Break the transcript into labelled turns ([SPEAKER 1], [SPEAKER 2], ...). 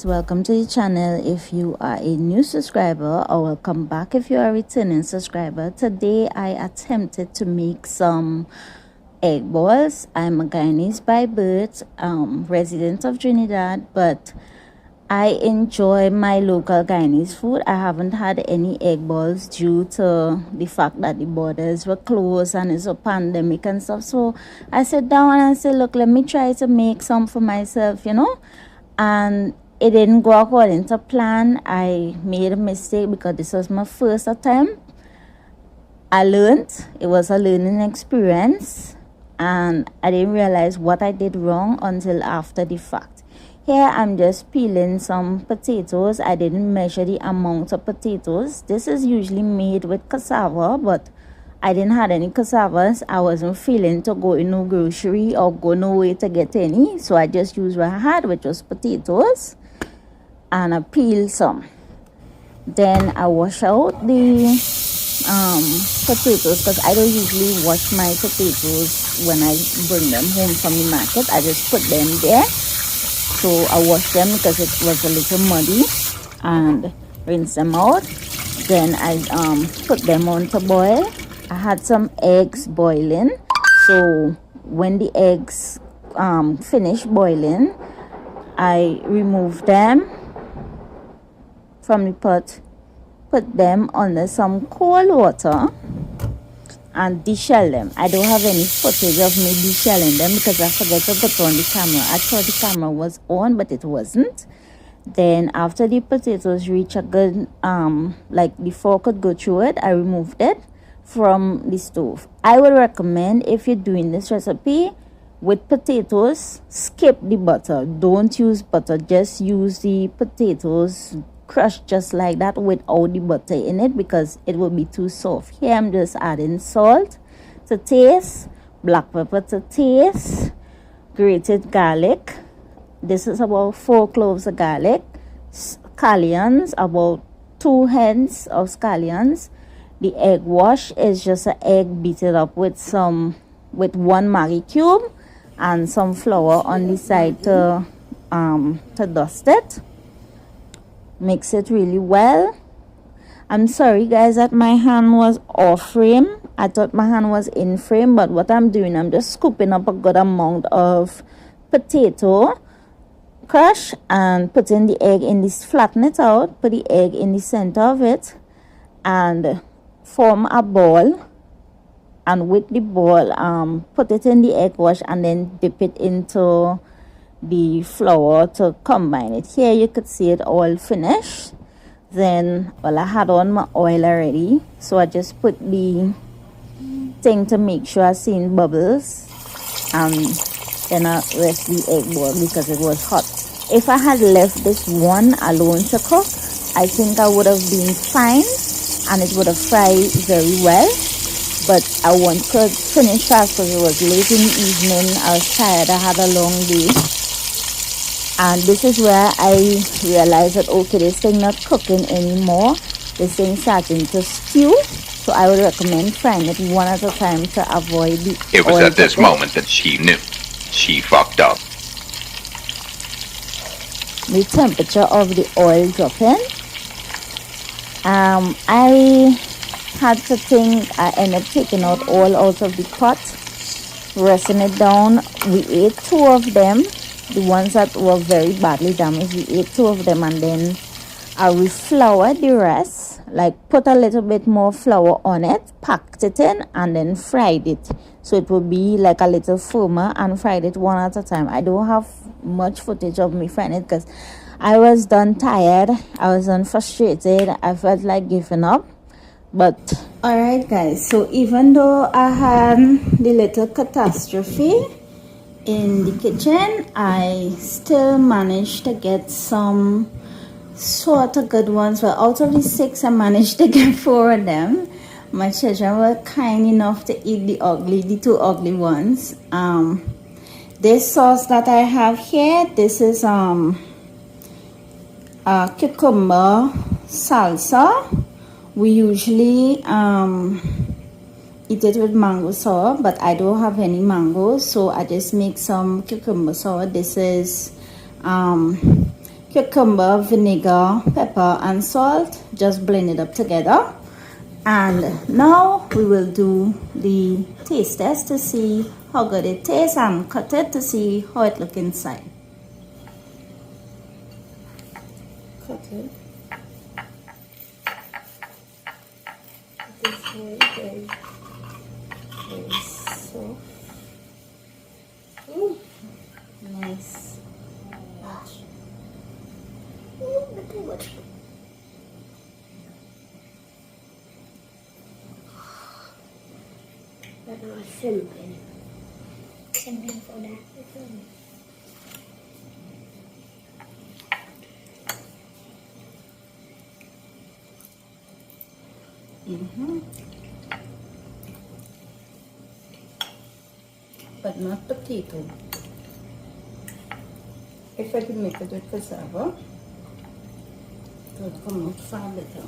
[SPEAKER 1] welcome to the channel. If you are a new subscriber, or welcome back if you are a returning subscriber. Today I attempted to make some egg balls. I'm a Guyanese by birth, resident of Trinidad, but I enjoy my local Guyanese food. I haven't had any egg balls due to the fact that the borders were closed and it's a pandemic and stuff. So I sat down and said, look, let me try to make some for myself, and it didn't go according to plan. I made a mistake because this was my first attempt. I learned. It was a learning experience, and I didn't realize what I did wrong until after the fact. Here I'm just peeling some potatoes. I didn't measure the amount of potatoes. This is usually made with cassava, but I didn't have any cassavas. I wasn't feeling to go in no grocery or go nowhere to get any, so I just used what I had, which was potatoes, and I peeled some. Then I wash out the potatoes, because I don't usually wash my potatoes when I bring them home from the market. I just put them there. So I wash them because it was a little muddy, and rinse them out. Then I put them on to boil. I had some eggs boiling, so when the eggs finished boiling, I removed them from the pot, put them under some cold water, and deshell them. I don't have any footage of me deshelling them because I forgot to put on the camera. I thought the camera was on, but it wasn't. Then after the potatoes reach a good like the fork could go through it, I removed it from the stove. I would recommend, if you're doing this recipe with potatoes, skip the butter. Don't use butter, just use the potatoes crushed just like that without the butter in it, because it will be too soft. Here I'm just adding salt to taste, black pepper to taste, grated garlic. This is about 4 cloves of garlic, scallions, about 2 heads of scallions. The egg wash is just an egg beaten up with 1 Maggi cube and some flour on the side to dust it. Mix it really well. I'm sorry guys that my hand was off frame. I thought my hand was in frame, but what I'm doing, I'm just scooping up a good amount of potato crush and putting the egg in this, flatten it out, put the egg in the center of it, and form a ball. And with the ball, put it in the egg wash and then dip it into the flour to combine it. Here you could see it all finished. Then, well, I had on my oil already, so I just put the thing to make sure I seen bubbles, and then I rest the egg ball because it was hot. If I had left this one alone to cook, I think I would have been fine and it would have fried very well. But I wanted to finish fast because it was late in the evening. I was tired. I had a long day. And this is where I realized that, okay, this thing not cooking anymore. This thing starting to stew. So I would recommend frying it one at a time to avoid the
[SPEAKER 2] It was
[SPEAKER 1] oil
[SPEAKER 2] at this
[SPEAKER 1] dripping.
[SPEAKER 2] moment that she knew. She fucked up.
[SPEAKER 1] The temperature of the oil dropping. I had to think. I ended up taking out all out of the pot, resting it down. We ate 2 of them. The ones that were very badly damaged, we ate 2 of them, and then I refloured the rest, like put a little bit more flour on it, packed it in, and then fried it, so it will be like a little firmer, and fried it one at a time. I don't have much footage of me frying it because I was done tired, I was done frustrated, I felt like giving up. But alright guys, so even though I had the little catastrophe in the kitchen, I still managed to get some sort of good ones. Well, out of the 6, I managed to get 4 of them. My children were kind enough to eat the 2 ugly ones. This sauce that I have here, this is cucumber salsa. We usually eat it with mango sour, but I don't have any mango, so I just make some cucumber sour. This is cucumber, vinegar, pepper, and salt. Just blend it up together. And now we will do the taste test to see how good it tastes and cut it to see how it looks inside. Cut it. It is very soft. Ooh, nice.
[SPEAKER 3] Too much. That was simple. Simple for that.
[SPEAKER 1] But not potato. If I could make it with cassava, it would come out far better.